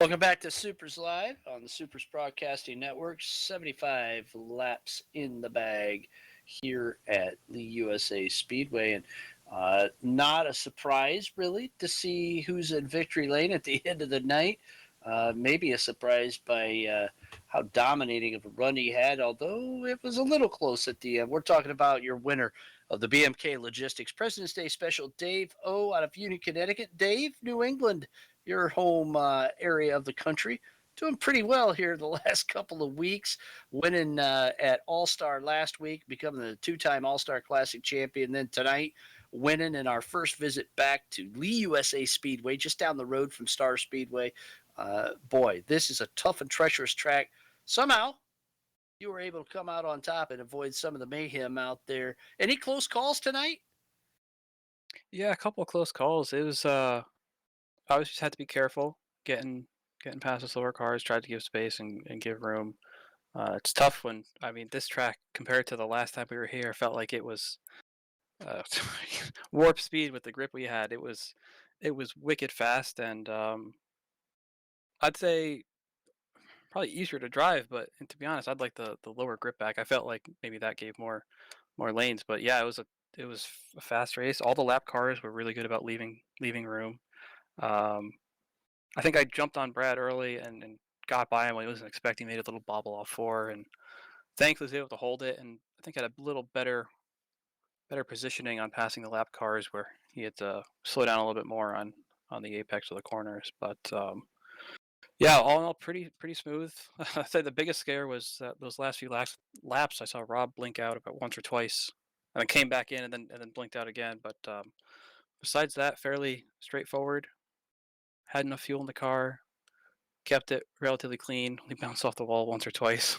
Welcome back to Supers Live on the Supers Broadcasting Network. 75 laps in the bag here at Lee USA Speedway. And not a surprise, really, to see who's in victory lane at the end of the night. Maybe a surprise by how dominating of a run he had, although it was a little close at the end. We're talking about your winner of the BMK Logistics President's Day Special, Dave O. out of Union, Connecticut. Dave, New England, your home area of the country. Doing pretty well here the last couple of weeks, winning at All Star last week, becoming the two-time All Star Classic champion. Then tonight, winning in our first visit back to Lee USA Speedway, just down the road from Star Speedway. Boy, this is a tough and treacherous track. Somehow, you were able to come out on top and avoid some of the mayhem out there. Any close calls tonight? Yeah, a couple of close calls. It was I always just had to be careful getting past the slower cars, tried to give space and give room. It's tough when this track compared to the last time we were here felt like it was uh, warp speed with the grip we had. It was wicked fast and I'd say probably easier to drive, but and to be honest, I'd like the lower grip back. I felt like maybe that gave more lanes, but yeah, it was a fast race. All the lap cars were really good about leaving room. Um, I think I jumped on Brad early and got by him when he wasn't expecting. Made a little bobble off four, and thankfully was able to hold it. And I think had a little better positioning on passing the lap cars where he had to slow down a little bit more on the apex of the corners. But yeah, all in all, pretty smooth. I'd say the biggest scare was those last few laps. I saw Rob blink out about once or twice, and then came back in and then blinked out again. But besides that, fairly straightforward. Had enough fuel in the car, kept it relatively clean. Only bounced off the wall once or twice.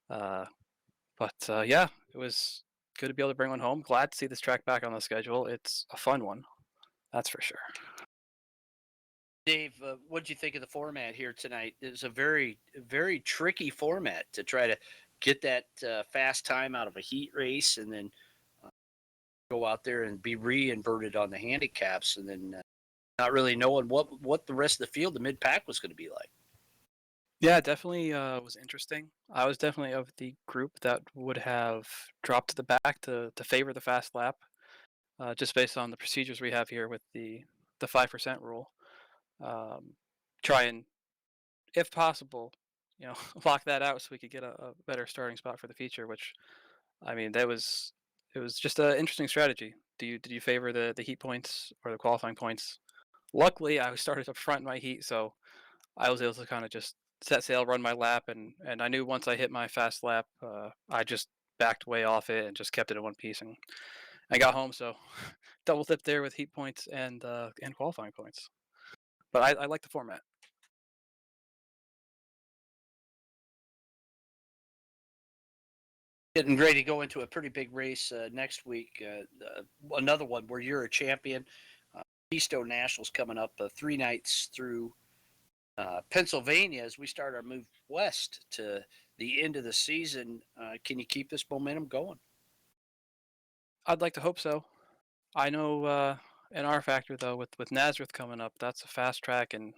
Uh, but yeah, it was good to be able to bring one home. Glad to see this track back on the schedule. It's a fun one, that's for sure. Dave, what did you think of the format here tonight? It was a very tricky format to try to get that fast time out of a heat race and then uh, go out there and be re-inverted on the handicaps and then not really knowing what the rest of the field, the mid pack, was going to be like. Yeah, definitely was interesting. I was definitely of the group that would have dropped to the back to favor the fast lap, just based on the procedures we have here with the 5% rule. Um, Try and, if possible, lock that out so we could get a better starting spot for the feature. Which that was it was just an interesting strategy. Did you favor the heat points or the qualifying points? Luckily, I started up front in my heat, so I was able to kind of just set sail, run my lap, and I knew once I hit my fast lap, I just backed way off it and just kept it in one piece, and I got home. So double dip there with heat points and qualifying points. But I like the format. Getting ready to go into a pretty big race next week. Another one where you're a champion. Uh, Keystone Nationals coming up 3 nights through Pennsylvania as we start our move west to the end of the season. Can you keep this momentum going? I'd like to hope so. I know in our factor though, with Nazareth coming up, that's a fast track, and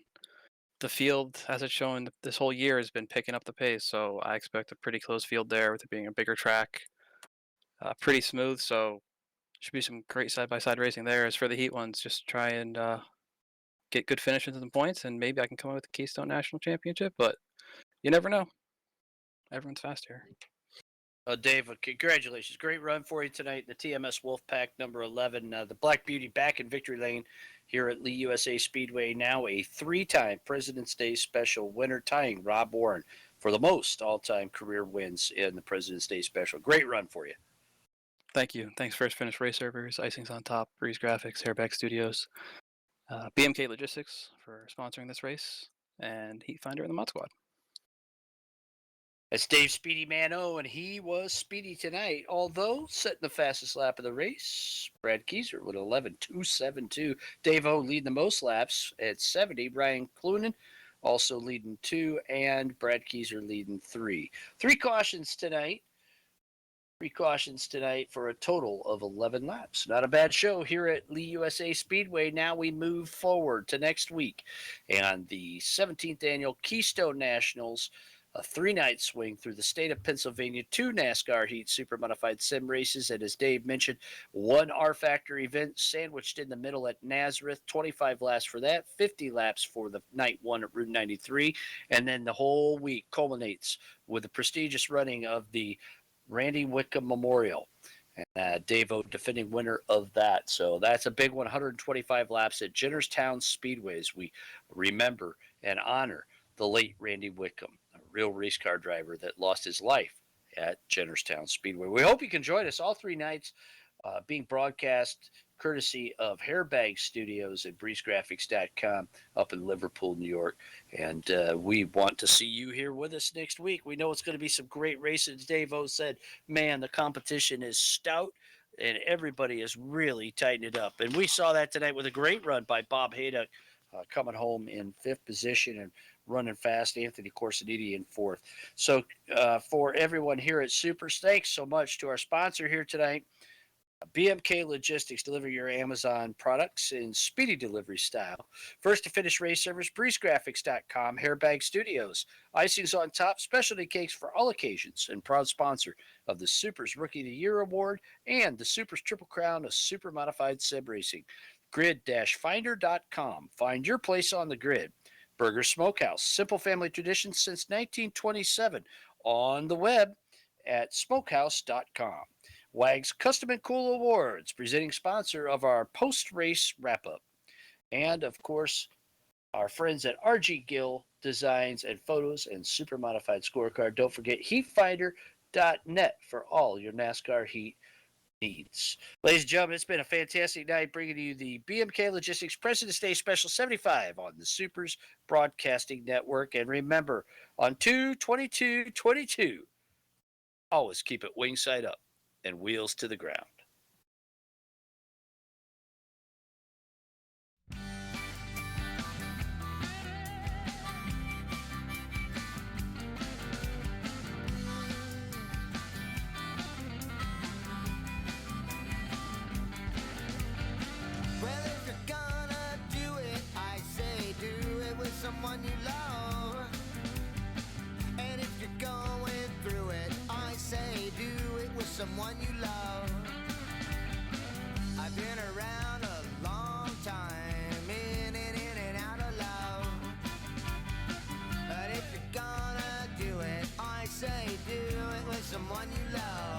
the field, as it's shown this whole year, has been picking up the pace. So I expect a pretty close field there, with it being a bigger track, pretty smooth. So should be some great side by side racing there. As for the heat ones, just try and get good finishes and points, and maybe I can come up with the Keystone National Championship. But you never know. Everyone's fast here. Dave, congratulations. Great run for you tonight. The TMS Wolfpack number 11. The Black Beauty back in victory lane here at Lee USA Speedway. Now a 3-time President's Day Special winner, tying Rob Warren for the most all-time career wins in the President's Day Special. Great run for you. Thank you. Thanks, First Finish Race Servers, Icing's on Top, Breeze Graphics, Hairback Studios, BMK Logistics for sponsoring this race, and Heat Finder and the Mod Squad. That's Dave Speedy Man O, and he was speedy tonight, although setting the fastest lap of the race. Brad Keyser with 11.272. Dave O leading the most laps at 70. Brian Clunan also leading 2, and Brad Keyser leading 3. 3 cautions tonight. Precautions tonight for a total of 11 laps. Not a bad show here at Lee USA Speedway. Now we move forward to next week and the 17th annual Keystone Nationals, a 3-night swing through the state of Pennsylvania, 2 NASCAR Heat Supermodified sim races, and as Dave mentioned, 1 R Factor event sandwiched in the middle at Nazareth, 25 laps for that, 50 laps for the night 1 at Route 93, and then the whole week culminates with the prestigious running of the Randy Whitcomb Memorial. And Dave-O defending winner of that. So that's a big 125 laps at Jennerstown Speedways. We remember and honor the late Randy Whitcomb, a real race car driver that lost his life at Jennerstown Speedway. We hope you can join us all 3 nights, being broadcast courtesy of Hairbag Studios at breezegraphics.com up in Liverpool, New York. And we want to see you here with us next week. We know it's going to be some great races. Dave-O said, man, the competition is stout and everybody is really tightening it up. And we saw that tonight with a great run by Bob Haydock, coming home in 5th position and running fast. Anthony Corsiniti in 4th. So for everyone here at SUPRS, thanks so much to our sponsor here tonight, BMK Logistics. Deliver your Amazon products in speedy delivery style. First to finish race service, breezegraphics.com, Hairbag Studios, icings on top, specialty cakes for all occasions, and proud sponsor of the SUPRS Rookie of the Year Award and the SUPRS Triple Crown of Super Modified Sim Racing. Grid-finder.com. Find your place on the grid. Burger Smokehouse, simple family tradition since 1927. On the web at smokehouse.com. WAG's Custom and Cool Awards, presenting sponsor of our post-race wrap-up. And, of course, our friends at RG Gill Designs and Photos and Super Modified Scorecard. Don't forget heatfinder.net for all your NASCAR heat needs. Ladies and gentlemen, it's been a fantastic night bringing you the BMK Logistics President's Day Special 75 on the SUPRS Broadcasting Network. And remember, on 2/22/22, always keep it wing side up and wheels to the ground. Well, if you're gonna do it, I say do it with someone you love. And if you're going through it, I say do it with someone you love. I've been around a long time, in and out of love. But if you're gonna do it, I say do it with someone you love.